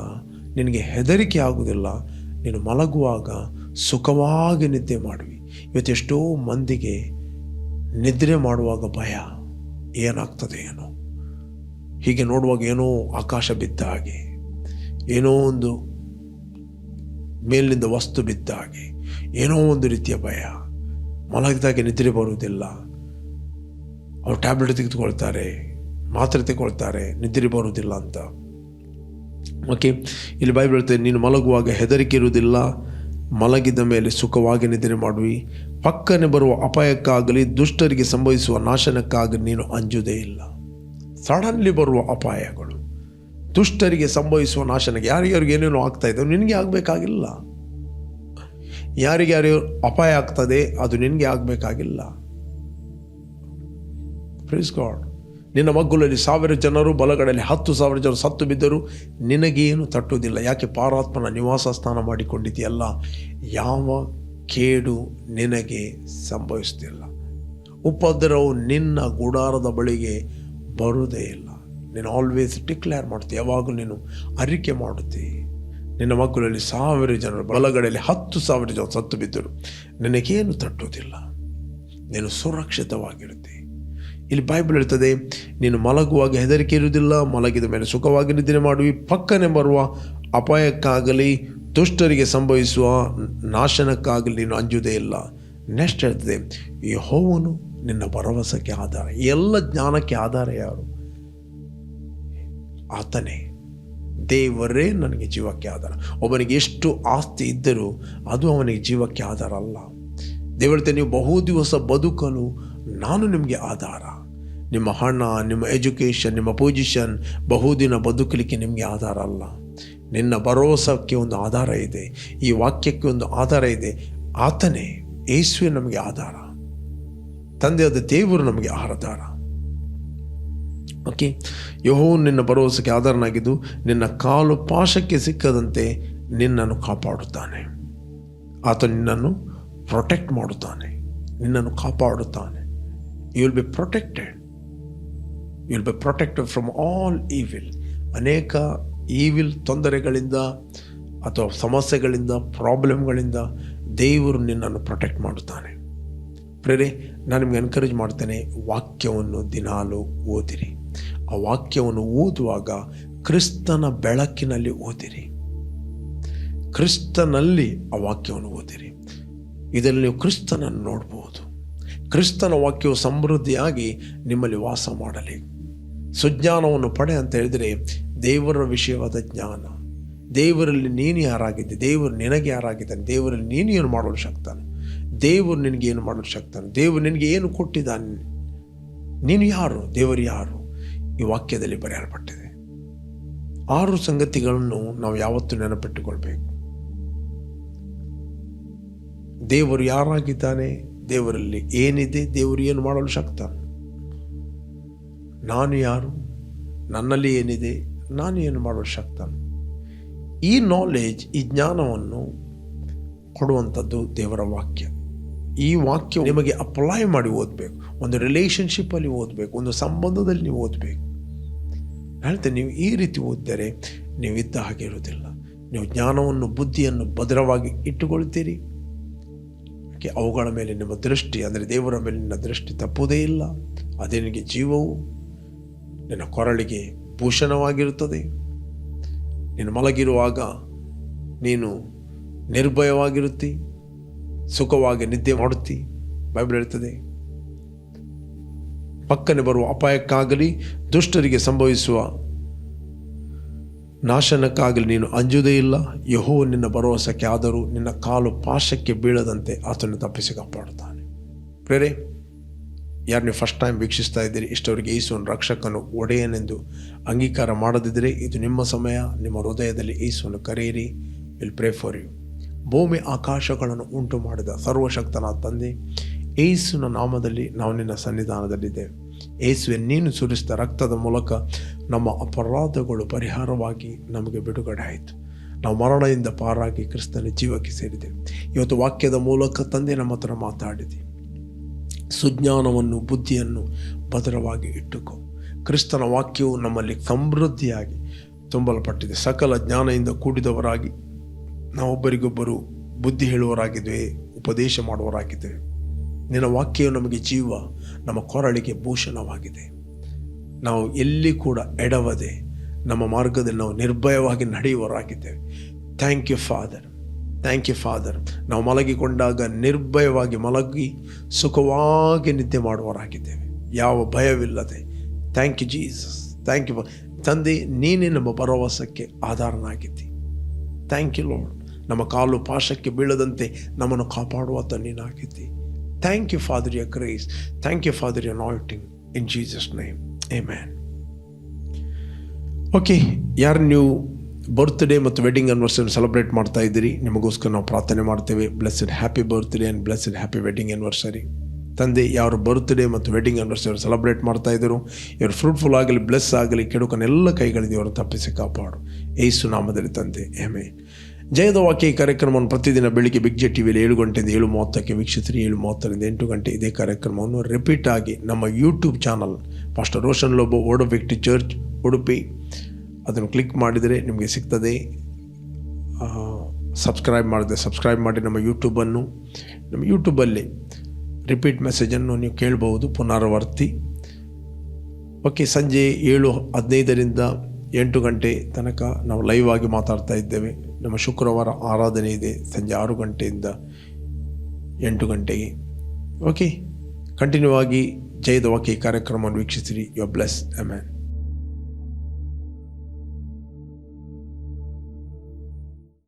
ನಿನಗೆ ಹೆದರಿಕೆ ಆಗುವುದಿಲ್ಲ, ನೀನು ಮಲಗುವಾಗ ಸುಖವಾಗಿ ನಿದ್ದೆ ಮಾಡುವಿ. ಇವತ್ತೆಷ್ಟೋ ಮಂದಿಗೆ ನಿದ್ರೆ ಮಾಡುವಾಗ ಭಯ, ಏನಾಗ್ತದೆ ಏನೋ, ಹೀಗೆ ನೋಡುವಾಗ ಏನೋ ಆಕಾಶ ಬಿದ್ದ ಹಾಗೆ, ಏನೋ ಒಂದು ಮೇಲಿನಿಂದ ವಸ್ತು ಬಿದ್ದ ಹಾಗೆ, ಏನೋ ಒಂದು ರೀತಿಯ ಭಯ. ಮಲಗಿದಾಗೆ ನಿದ್ರೆ ಬರುವುದಿಲ್ಲ. ಅವರು ಟ್ಯಾಬ್ಲೆಟ್ ತೆಗೆದುಕೊಳ್ತಾರೆ, ಮಾತ್ರೆ ತೆಗೆದುಕೊಳ್ತಾರೆ, ನಿದ್ರೆ ಬರುವುದಿಲ್ಲ ಅಂತ. ಓಕೆ, ಇಲ್ಲಿ ಬೈಬಲ್ ಹೇಳ್ತದೆ, ನೀನು ಮಲಗುವಾಗ ಹೆದರಿಕೆ ಇರುವುದಿಲ್ಲ, ಮಲಗಿದ ಮೇಲೆ ಸುಖವಾಗಿ ನಿದ್ರೆ ಮಾಡುವಿ. ಪಕ್ಕನೆ ಬರುವ ಅಪಾಯಕ್ಕಾಗಲಿ ದುಷ್ಟರಿಗೆ ಸಂಭವಿಸುವ ನಾಶನಕ್ಕಾಗಲಿ ನೀನು ಅಂಜುವುದೇ ಇಲ್ಲ. ಸಡನ್ಲಿ ಬರುವ ಅಪಾಯಗಳು, ದುಷ್ಟರಿಗೆ ಸಂಭವಿಸುವ ನಾಶನಕ್ಕೆ, ಯಾರಿಗಾರಿಗೆ ಏನೇನೋ ಆಗ್ತಾ ಇದೆ, ನಿನಗೆ ಆಗಬೇಕಾಗಿಲ್ಲ. ಯಾರಿಗ್ಯಾರು ಅಪಾಯ ಆಗ್ತದೆ, ಅದು ನಿನಗೆ ಆಗಬೇಕಾಗಿಲ್ಲ. Praise God. ನಿನ್ನ ಮಗ್ಗುಲಲ್ಲಿ 1000 ಜನರು, ಬಲಗಡೆಯಲ್ಲಿ 10,000 ಜನರು ಸತ್ತು ಬಿದ್ದರು, ನಿನಗೇನು ತಟ್ಟುವುದಿಲ್ಲ. ಯಾಕೆ? ಪಾರಾತ್ಮನ ನಿವಾಸ ಸ್ಥಾನ ಮಾಡಿಕೊಂಡಿದೆಯಲ್ಲ. ಯಾವ ಕೇಡು ನಿನಗೆ ಸಂಭವಿಸುತ್ತಿಲ್ಲ. ಉಪದ್ರವವು ನಿನ್ನ ಗುಡಾರದ ಬಳಿಗೆ ಬರುವುದೇ ಇಲ್ಲ. ನೀನು ಆಲ್ವೇಸ್ ಡಿಕ್ಲೇರ್ ಮಾಡ್ತೀಯ, ಯಾವಾಗಲೂ ನೀನು ಅರಿಕೆ ಮಾಡುತ್ತಿ. ನಿನ್ನ ಮಕ್ಕಳಲ್ಲಿ 1000 ಜನರು, ಬಲಗಡೆಯಲ್ಲಿ 10,000 ಜನ ಸತ್ತು ಬಿದ್ದರು, ನಿನಗೇನು ತಟ್ಟುವುದಿಲ್ಲ, ನೀನು ಸುರಕ್ಷಿತವಾಗಿರುತ್ತಿ. ಇಲ್ಲಿ ಬೈಬಲ್ ಹೇಳ್ತದೆ, ನೀನು ಮಲಗುವಾಗ ಹೆದರಿಕೆ ಇರುವುದಿಲ್ಲ, ಮಲಗಿದ ಮೇಲೆ ಸುಖವಾಗಿ ನಿದ್ರೆ ಮಾಡುವಿ, ಪಕ್ಕನೆ ಬರುವ ಅಪಾಯಕ್ಕಾಗಲಿ ದುಷ್ಟರಿಗೆ ಸಂಭವಿಸುವ ನಾಶನಕ್ಕಾಗಲಿ ನೀನು ಅಂಜುವುದೇ ಇಲ್ಲ. ನೆಕ್ಸ್ಟ್ ಹೇಳ್ತದೆ, ಯೆಹೋವನು ನಿನ್ನ ಭರವಸೆಗೆ ಆಧಾರ. ಎಲ್ಲ ಜ್ಞಾನಕ್ಕೆ ಆಧಾರ ಯಾರು? ಆತನೇ, ದೇವರೇ ನನಗೆ ಜೀವಕ್ಕೆ ಆಧಾರ. ಒಬ್ಬನಿಗೆ ಎಷ್ಟು ಆಸ್ತಿ ಇದ್ದರೂ ಅದು ಅವನಿಗೆ ಜೀವಕ್ಕೆ ಆಧಾರ ಅಲ್ಲ. ದೇವರತೆ ನೀವು ಬಹು ದಿವಸ ಬದುಕಲು ನಾನು ನಿಮಗೆ ಆಧಾರ. ನಿಮ್ಮ ಹಣ, ನಿಮ್ಮ ಎಜುಕೇಷನ್, ನಿಮ್ಮ ಪೊಸಿಷನ್ ಬಹುದಿನ ಬದುಕಲಿಕ್ಕೆ ನಿಮಗೆ ಆಧಾರ ಅಲ್ಲ. ನಿನ್ನ ಭರವಸಕ್ಕೆ ಒಂದು ಆಧಾರ ಇದೆ, ಈ ವಾಕ್ಯಕ್ಕೆ ಒಂದು ಆಧಾರ ಇದೆ. ಆತನೇ, ಯೇಸುವೆ ನಮಗೆ ಆಧಾರ. ತಂದೆಯಾದ ದೇವರು ನಮಗೆ ಆಧಾರ. ಓಕೆ, ಯೆಹೋವನು ನಿನ್ನ ಭರವಸೆಗೆ ಆಧಾರನಾಗಿದ್ದು ನಿನ್ನ ಕಾಲು ಪಾಶಕ್ಕೆ ಸಿಕ್ಕದಂತೆ ನಿನ್ನನ್ನು ಕಾಪಾಡುತ್ತಾನೆ. ಆತ ನಿನ್ನನ್ನು ಪ್ರೊಟೆಕ್ಟ್ ಮಾಡುತ್ತಾನೆ, ನಿನ್ನನ್ನು ಕಾಪಾಡುತ್ತಾನೆ. You will be protected. You will be protected from all evil. ಅನೇಕ ಈವಿಲ್ ತೊಂದರೆಗಳಿಂದ ಅಥವಾ ಸಮಸ್ಯೆಗಳಿಂದ, ಪ್ರಾಬ್ಲಮ್ಗಳಿಂದ ದೇವರು ನಿನ್ನನ್ನು ಪ್ರೊಟೆಕ್ಟ್ ಮಾಡುತ್ತಾನೆ. ಪ್ರೇರೆ, ನಾನು ನಿಮಗೆ ಎನ್ಕರೇಜ್ ಮಾಡ್ತೇನೆ, ವಾಕ್ಯವನ್ನು ದಿನಾಲು ಓದಿರಿ. ಆ ವಾಕ್ಯವನ್ನು ಓದುವಾಗ ಕ್ರಿಸ್ತನ ಬೆಳಕಿನಲ್ಲಿ ಓದಿರಿ, ಕ್ರಿಸ್ತನಲ್ಲಿ ಆ ವಾಕ್ಯವನ್ನು ಓದಿರಿ. ಇದರಲ್ಲಿ ನೀವು ಕ್ರಿಸ್ತನನ್ನು ನೋಡ್ಬೋದು. ಕ್ರಿಸ್ತನ ವಾಕ್ಯವು ಸಮೃದ್ಧಿಯಾಗಿ ನಿಮ್ಮಲ್ಲಿ ವಾಸ ಮಾಡಲಿ. ಸುಜ್ಞಾನವನ್ನು ಪಡೆ ಅಂತ ಹೇಳಿದರೆ ದೇವರ ವಿಷಯವಾದ ಜ್ಞಾನ. ದೇವರಲ್ಲಿ ನೀನು ಯಾರಾಗಿದ್ದೆ, ದೇವರು ನಿನಗೆ ಯಾರಾಗಿದ್ದಾನೆ, ದೇವರಲ್ಲಿ ನೀನು ಏನು ಮಾಡಲು ಶಕ್ತಾನೆ, ದೇವರು ನಿನಗೆ ಏನು ಮಾಡಲು ಶಕ್ತಾನೆ, ದೇವರು ನಿನಗೆ ಏನು ಕೊಟ್ಟಿದ್ದಾನೆ, ನೀನು ಯಾರು, ದೇವರು ಯಾರು, ಈ ವಾಕ್ಯದಲ್ಲಿ ಬರೆಯಲ್ಪಟ್ಟಿದೆ. 6 ಸಂಗತಿಗಳನ್ನು ನಾವು ಯಾವತ್ತೂ ನೆನಪಿಟ್ಟುಕೊಳ್ಬೇಕು. ದೇವರು ಯಾರಾಗಿದ್ದಾನೆ, ದೇವರಲ್ಲಿ ಏನಿದೆ, ದೇವರು ಏನು ಮಾಡಲು ಶಕ್ತಾನೆ, ನಾನು ಯಾರು, ನನ್ನಲ್ಲಿ ಏನಿದೆ, ನಾನು ಏನು ಮಾಡಲು ಶಕ್ತಾನೆ. ಈ ನಾಲೆಜ್, ಈ ಜ್ಞಾನವನ್ನು ಕೊಡುವಂಥದ್ದು ದೇವರ ವಾಕ್ಯ. ಈ ವಾಕ್ಯ ನಿಮಗೆ ಅಪ್ಲೈ ಮಾಡಿ ಓದಬೇಕು. ಒಂದು ರಿಲೇಷನ್ಶಿಪ್ಪಲ್ಲಿ ಓದಬೇಕು, ಒಂದು ಸಂಬಂಧದಲ್ಲಿ ನೀವು ಓದಬೇಕು. ಹೇಳ್ತೇನೆ, ನೀವು ಈ ರೀತಿ ಓದಿದರೆ ನೀವು ಇದ್ದ ಹಾಗೆ ಇರುವುದಿಲ್ಲ. ನೀವು ಜ್ಞಾನವನ್ನು, ಬುದ್ಧಿಯನ್ನು ಭದ್ರವಾಗಿ ಇಟ್ಟುಕೊಳ್ತೀರಿ. ಅವುಗಳ ಮೇಲೆ ನಿಮ್ಮ ದೃಷ್ಟಿ, ಅಂದರೆ ದೇವರ ಮೇಲೆ ನಿನ್ನ ದೃಷ್ಟಿ ತಪ್ಪುವುದೇ ಇಲ್ಲ. ಅದೇ ನಿನಗೆ ಜೀವವು, ನಿನ್ನ ಕೊರಳಿಗೆ ಭೂಷಣವಾಗಿರುತ್ತದೆ. ನೀನು ಮಲಗಿರುವಾಗ ನೀನು ನಿರ್ಭಯವಾಗಿರುತ್ತಿ, ಸುಖವಾಗಿ ನಿದ್ದೆ ಮಾಡುತ್ತಿ. ಬೈಬಲ್ ಹೇಳ್ತದೆ, ಪಕ್ಕನೆ ಬರುವ ಅಪಾಯಕ್ಕಾಗಲಿ ದುಷ್ಟರಿಗೆ ಸಂಭವಿಸುವ ನಾಶನಕ್ಕಾಗಲಿ ನೀನು ಅಂಜುವುದೇ ಇಲ್ಲ. ಯೆಹೋವ ನಿನ್ನ ಭರವಸೆಗೆ ಆದರೂ ನಿನ್ನ ಕಾಲು ಪಾಶಕ್ಕೆ ಬೀಳದಂತೆ ಆತನು ತಪ್ಪಿಸಿ ಕಾಪಾಡುತ್ತಾನೆ. ಪ್ರೇರೆ, ಯಾರು ನೀವು ಫಸ್ಟ್ ಟೈಮ್ ವೀಕ್ಷಿಸ್ತಾ ಇದ್ದೀರಿ, ಇಷ್ಟವರೆಗೆ ಯೇಸುವನ್ನು ರಕ್ಷಕನು, ಒಡೆಯನೆಂದು ಅಂಗೀಕಾರ ಮಾಡದಿದ್ದರೆ ಇದು ನಿಮ್ಮ ಸಮಯ. ನಿಮ್ಮ ಹೃದಯದಲ್ಲಿ ಯೇಸುವನ್ನು ಕರೆಯಿರಿ. Will pray for you. ಭೂಮಿ ಆಕಾಶಗಳನ್ನು ಉಂಟು ಮಾಡಿದ ಸರ್ವಶಕ್ತನಾದ ತಂದೆ, ಯೇಸುವಿನ ನಾಮದಲ್ಲಿ ನಾವು ನಿನ್ನ ಸನ್ನಿಧಾನದಲ್ಲಿದ್ದೇವೆ. ಯೇಸುವೆ, ನೀನು ಸುರಿಸಿದ ರಕ್ತದ ಮೂಲಕ ನಮ್ಮ ಅಪರಾಧಗಳು ಪರಿಹಾರವಾಗಿ ನಮಗೆ ಬಿಡುಗಡೆ ಆಯಿತು. ನಾವು ಮರಣದಿಂದ ಪಾರಾಗಿ ಕ್ರಿಸ್ತನ ಜೀವಕ್ಕೆ ಸೇರಿದ್ದೇವೆ. ಇವತ್ತು ವಾಕ್ಯದ ಮೂಲಕ ತಂದೆ ನಮ್ಮ ಹತ್ರ ಮಾತಾಡಿದೆ. ಸುಜ್ಞಾನವನ್ನು, ಬುದ್ಧಿಯನ್ನು ಭದ್ರವಾಗಿ ಇಟ್ಟುಕೋ. ಕ್ರಿಸ್ತನ ವಾಕ್ಯವು ನಮ್ಮಲ್ಲಿ ಸಮೃದ್ಧಿಯಾಗಿ ತುಂಬಲ್ಪಟ್ಟಿದೆ. ಸಕಲ ಜ್ಞಾನದಿಂದ ಕೂಡಿದವರಾಗಿ ನಾವೊಬ್ಬರಿಗೊಬ್ಬರು ಬುದ್ಧಿ ಹೇಳುವವರಾಗಿದ್ದೇವೆ, ಉಪದೇಶ ಮಾಡುವವರಾಗಿದ್ದೇವೆ. ನಿನ್ನ ವಾಕ್ಯವು ನಮಗೆ ಜೀವ, ನಮ್ಮ ಕೊರಳಿಗೆ ಭೂಷಣವಾಗಿದೆ. ನಾವು ಎಲ್ಲಿ ಕೂಡ ಎಡವದೆ ನಮ್ಮ ಮಾರ್ಗದಲ್ಲಿ ನಾವು ನಿರ್ಭಯವಾಗಿ ನಡೆಯುವವರಾಗಿದ್ದೇವೆ. Thank you Father, thank you Father. ನಾವು ಮಲಗಿಕೊಂಡಾಗ ನಿರ್ಭಯವಾಗಿ ಮಲಗಿ ಸುಖವಾಗಿ ನಿದ್ದೆ ಮಾಡುವವರಾಗಿದ್ದೇವೆ, ಯಾವ ಭಯವಿಲ್ಲದೆ. Thank you Jesus, thank you ತಂದೆ. ನೀನೇ ನಮ್ಮ ಭರವಸೆಗೆ ಆಧಾರನಾಗಿದ್ದಿ. Thank you Lord. ನಮ್ಮ ಕಾಲು ಪಾಶಕ್ಕೆ ಬೀಳದಂತೆ ನಮ್ಮನ್ನು ಕಾಪಾಡುವಂಥ ನೀನಾಗಿದ್ದಿ. Thank you Father your grace. Thank you Father your anointing. In Jesus' name, amen. Okay, ಯಾರು ನೀವು ಬರ್ತ್ಡೇ ಮತ್ತು ವೆಡ್ಡಿಂಗ್ ಆ್ಯನಿವರ್ಸರಿ ಸೆಲೆಬ್ರೇಟ್ ಮಾಡ್ತಾ ಇದ್ದೀರಿ, ನಿಮಗೋಸ್ಕರ ನಾವು ಪ್ರಾರ್ಥನೆ ಮಾಡ್ತೇವೆ. Blessed happy birthday and blessed happy wedding anniversary. ತಂದೆ, ಯಾರು ಬರ್ತ್ಡೇ ಮತ್ತು ವೆಡ್ಡಿಂಗ್ ಆ್ಯನಿವರ್ಸರಿ ಸೆಲೆಬ್ರೇಟ್ ಮಾಡ್ತಾ ಇದ್ದರು, ಇವರು ಫ್ರೂಟ್ಫುಲ್ ಆಗಲಿ, ಬ್ಲೆಸ್ ಆಗಲಿ, ಕೆಡುಕನೆಲ್ಲ ಕೈಗಳಿದೆ ಇವರು ತಪ್ಪಿಸಿ ಕಾಪಾಡು. ಯೇಸು ನಾಮದಲ್ಲಿ ತಂದೆ, ಆಮೆನ್. ಜಯದ ವಾಕ್ಯ ಈ ಕಾರ್ಯಕ್ರಮವನ್ನು ಪ್ರತಿದಿನ ಬೆಳಿಗ್ಗೆ ಬಿಗ್ ಜೆ ಟಿವಿಯಲ್ಲಿ 7 ಗಂಟೆಯಿಂದ 7:30ಕ್ಕೆ ವೀಕ್ಷಿಸಿರಿ. 7:30ರಿಂದ 8 ಗಂಟೆ ಇದೇ ಕಾರ್ಯಕ್ರಮವನ್ನು ರಿಪೀಟ್ ಆಗಿ ನಮ್ಮ YouTube channel pastor Roshan Lobo word of victory church Udupi. ಅದನ್ನು ಕ್ಲಿಕ್ ಮಾಡಿದರೆ ನಿಮಗೆ ಸಿಗ್ತದೆ. ಸಬ್ಸ್ಕ್ರೈಬ್ ಮಾಡಿ ನಮ್ಮ ಯೂಟ್ಯೂಬಲ್ಲಿ ರಿಪೀಟ್ ಮೆಸೇಜನ್ನು ನೀವು ಕೇಳ್ಬೋದು, ಪುನರಾವರ್ತಿ. ಓಕೆ, ಸಂಜೆ 7:15ರಿಂದ 8 ಗಂಟೆ ತನಕ ನಾವು ಲೈವ್ ಆಗಿ ಮಾತಾಡ್ತಾ ಇದ್ದೇವೆ. ನಮ್ಮ ಶುಕ್ರವಾರ ಆರಾಧನೆ ಇದೆ ಸಂಜೆ 6 ಗಂಟೆಯಿಂದ 8 ಗಂಟೆಗೆ. ಓಕೆ, ಕಂಟಿನ್ಯೂ ಆಗಿ ಜಯದ ವಾಕ್ಯ ಈ ಕಾರ್ಯಕ್ರಮವನ್ನು ವೀಕ್ಷಿಸಿರಿ. You are blessed. ಆಮೆನ್.